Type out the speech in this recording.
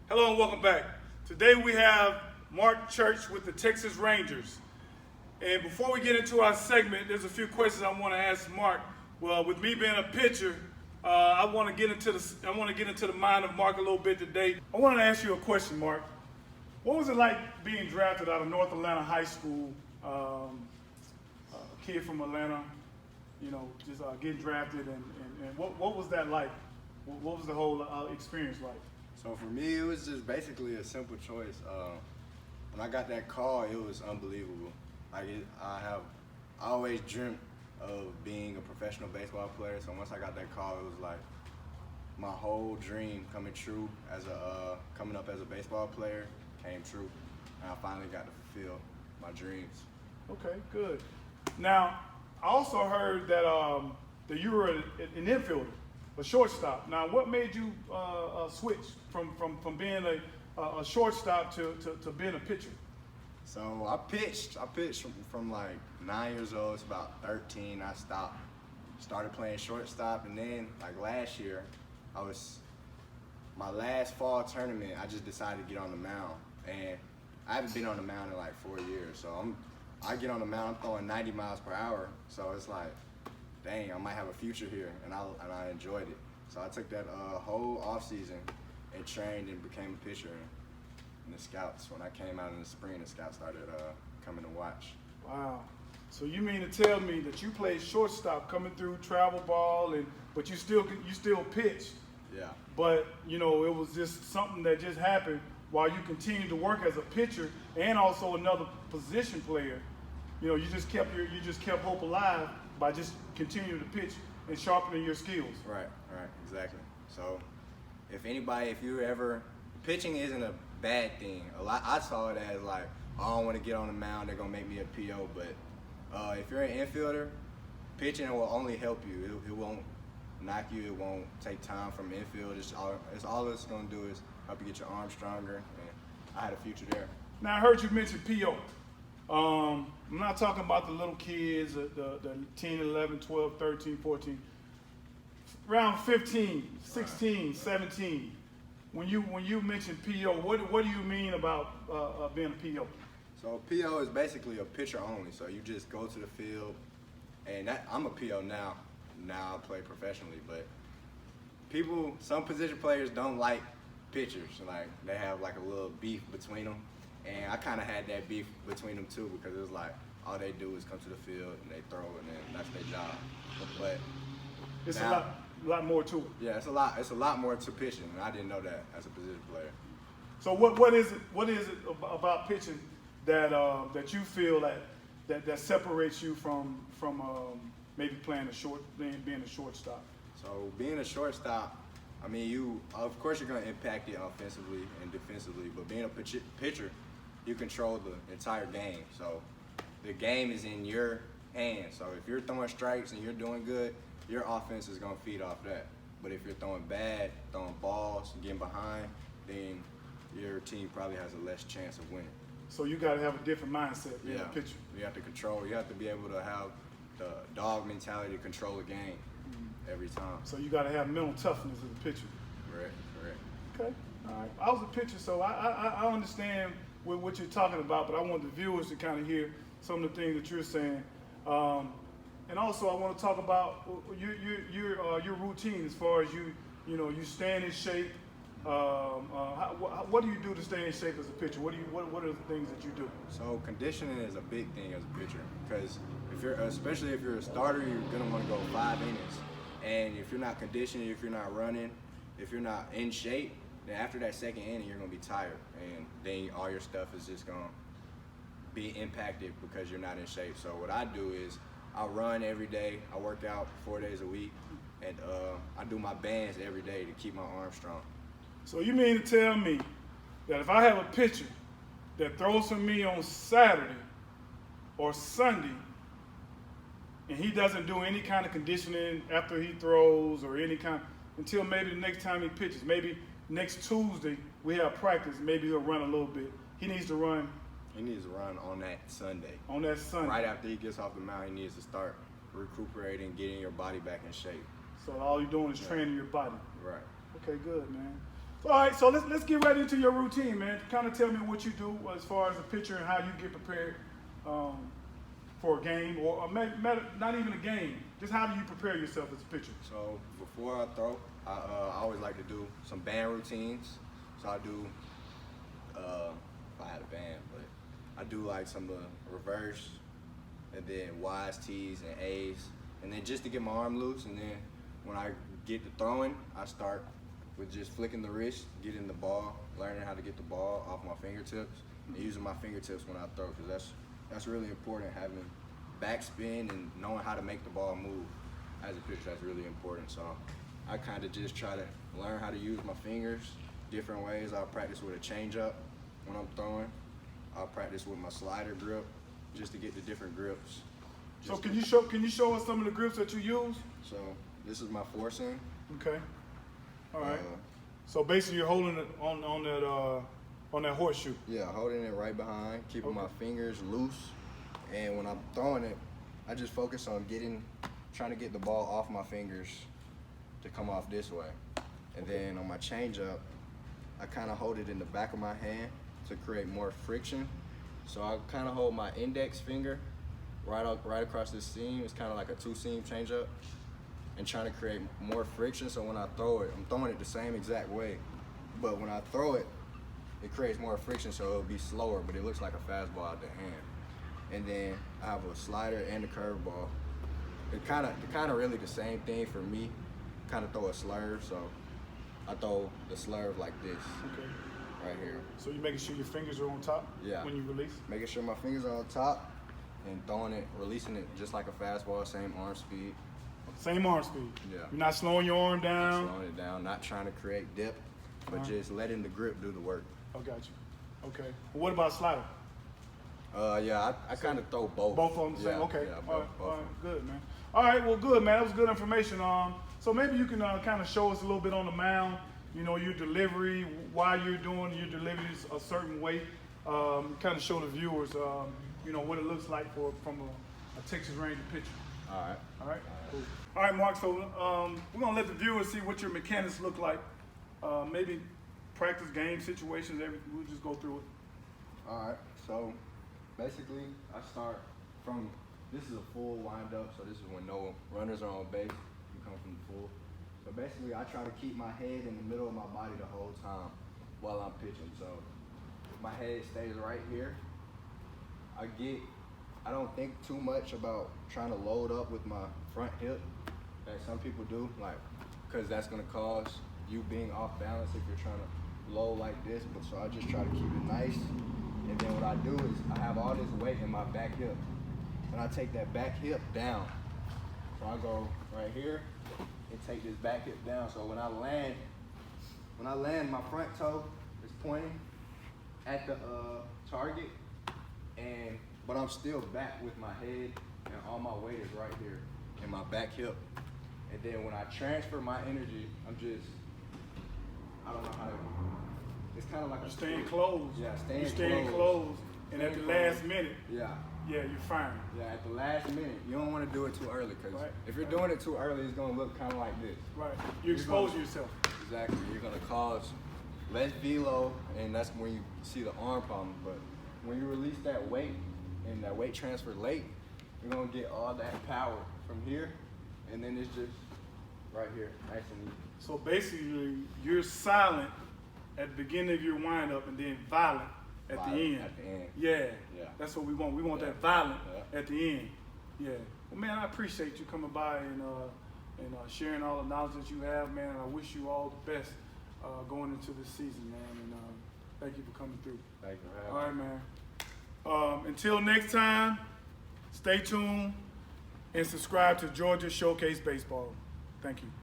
Hello and welcome back. Today we have Marc Church with the Texas Rangers. And before we get into our segment, there's a few questions I want to ask Marc. Well, with me being a pitcher, I want to get into the mind of Marc a little bit today. I want to ask you a question, Marc. What was it like being drafted out of North Atlanta High School? A kid from Atlanta, just getting drafted, and what was that like? What was the whole experience like? So for me, it was just basically a simple choice. When I got that call, it was unbelievable. I always dreamt of being a professional baseball player. So once I got that call, it was like my whole dream coming true coming up as a baseball player came true, and I finally got to fulfill my dreams. Okay, good. Now, I also heard that you were an infielder, a shortstop. Now, what made you switch from being a shortstop to being a pitcher? So I pitched from like 9 years old to about 13. I started playing shortstop, and then like last year, my last fall tournament, I just decided to get on the mound, and I haven't been on the mound in like 4 years. So I get on the mound, I'm throwing 90 miles per hour. So it's like, dang, I might have a future here, and I enjoyed it. So I took that whole off season and trained and became a pitcher. And the scouts, when I came out in the spring, the scouts started coming to watch. Wow. So you mean to tell me that you played shortstop coming through travel ball, but you still pitched? Yeah. But it was just something that just happened while you continued to work as a pitcher and also another position player. You just kept hope alive by just continuing to pitch and sharpening your skills. Right, exactly. So pitching isn't a bad thing. I saw it as like, I don't want to get on the mound, they're gonna make me a PO. But if you're an infielder, pitching will only help you. It won't knock you. It won't take time from infield. All it's gonna do is help you get your arm stronger. And I had a future there. Now I heard you mention PO. I'm not talking about the little kids, the 10, 11, 12, 13, 14. Around 15, 16, 17. When you mention PO, what do you mean about being a PO? So PO is basically a pitcher only. So you just go to the field, and I'm a PO now. Now I play professionally, but some position players don't like pitchers. Like they have like a little beef between them, and I kind of had that beef between them too, because it was like all they do is come to the field and they throw, and then that's their job. But it's a lot more to it. Yeah, it's a lot more to pitching, and I didn't know that as a position player. So what is it about pitching that you feel that separates you from maybe being a shortstop? So being a shortstop, I mean, of course you're going to impact it offensively and defensively, but being a pitcher, you control the entire game. So the game is in your hands. So if you're throwing strikes and you're doing good, your offense is going to feed off that. But if you're throwing bad, throwing balls, getting behind, then your team probably has a less chance of winning. So you got to have a different mindset being a pitcher. You have to control. You have to be able to have the dog mentality to control a game every time. So you got to have mental toughness as a pitcher. Correct. Okay, all right. I was a pitcher, so I understand what you're talking about, but I want the viewers to kind of hear some of the things that you're saying. And also, I want to talk about your routine as far as you staying in shape. What do you do to stay in shape as a pitcher? What are the things that you do? So conditioning is a big thing as a pitcher, because especially if you're a starter, you're gonna want to go 5 innings. And if you're not conditioning, if you're not running, if you're not in shape, then after that second inning, you're gonna be tired, and then all your stuff is just gonna be impacted because you're not in shape. So what I do is I run every day. I work out 4 days a week, and I do my bands every day to keep my arm strong. So you mean to tell me that if I have a pitcher that throws for me on Saturday or Sunday, and he doesn't do any kind of conditioning after he throws or until maybe the next time he pitches, maybe next Tuesday we have practice, maybe he'll run a little bit. He needs to run. He needs to run on that Sunday. On that Sunday. Right after he gets off the mound, he needs to start recuperating, getting your body back in shape. So all you're doing is training your body. Right. Okay, good, man. All right, so let's get right into your routine, man. Kind of tell me what you do as far as a pitcher and how you get prepared for a game, or not even a game. Just how do you prepare yourself as a pitcher? So before I throw, I always like to do some band routines. So I do, if I had a band, but I do like some reverse, and then Y's, T's, and A's, and then just to get my arm loose. And then when I get to throwing, I start with just flicking the wrist, getting the ball, learning how to get the ball off my fingertips, and using my fingertips when I throw, because that's really important, having backspin and knowing how to make the ball move as a pitcher. That's really important. So I kind of just try to learn how to use my fingers different ways. I'll practice with a changeup when I'm throwing. I'll practice with my slider grip just to get the different grips. So can you show us some of the grips that you use? So this is my four seam. Okay. All right. So basically, you're holding it on that horseshoe. Yeah, holding it right behind, keeping my fingers loose, and when I'm throwing it, I just focus on trying to get the ball off my fingers to come off this way. And then on my changeup, I kind of hold it in the back of my hand to create more friction. So I kind of hold my index finger right across this seam. It's kind of like a two-seam changeup, and trying to create more friction. So when I throw it, I'm throwing it the same exact way, but when I throw it, it creates more friction, so it'll be slower, but it looks like a fastball out the hand. And then I have a slider and a curveball. They're kind of really the same thing for me. Kind of throw a slurve, so I throw the slurve like this. Okay. Right here. So you're making sure your fingers are on top. Yeah. When you release. Making sure my fingers are on top and throwing it, releasing it just like a fastball, same arm speed. Same arm speed. Yeah. You're not slowing your arm down. Not slowing it down, not trying to create dip, but just letting the grip do the work. I got you. Okay. Well, what about slider? Yeah, I kind of throw both. Both of them the same? Yeah, Okay. Yeah, all both. right. Good, man. All right. Well, good, man. That was good information. So maybe you can kind of show us a little bit on the mound. You know, your delivery, why you're doing your deliveries a certain way. Kind of show the viewers, you know, what it looks like from a Texas Ranger pitcher. All right. All right. Cool. All right, Mark. So we're gonna let the viewers see what your mechanics look like. Maybe practice game situations. We'll just go through it. All right. So basically, I start from, this is a full windup. So this is when no runners are on base. You come from the full. So basically, I try to keep my head in the middle of my body the whole time while I'm pitching. So my head stays right here. I don't think too much about trying to load up with my front hip, like some people do, like, because that's gonna cause you being off balance if you're trying to load like this. But so I just try to keep it nice. And then what I do is I have all this weight in my back hip, and I take that back hip down. So I go right here and take this back hip down. So when I land, my front toe is pointing at the target, but I'm still back with my head, and all my weight is right here in my back hip. And then when I transfer my energy, I don't know how to, it's kind of like You're staying closed. Yeah, You're staying closed. And at the last minute, yeah, you're firing. Yeah, at the last minute, you don't want to do it too early, because if you're doing it too early, it's going to look kind of like this. Right. You expose yourself. Exactly. You're going to cause less velo, and that's when you see the arm problem. But when you release that weight and that weight transfer late, you're going to get all that power from here, and then it's just right here, nice and easy. So basically, you're silent at the beginning of your windup and then violent at the end. At the end. Yeah. Yeah. That's what we want. We want that violent at the end. Yeah. Well, man, I appreciate you coming by and sharing all the knowledge that you have, man. And I wish you all the best going into this season, man. And thank you for coming through. Thank you for having me. All right, man. Until next time, stay tuned and subscribe to Georgia Showcase Baseball. Thank you.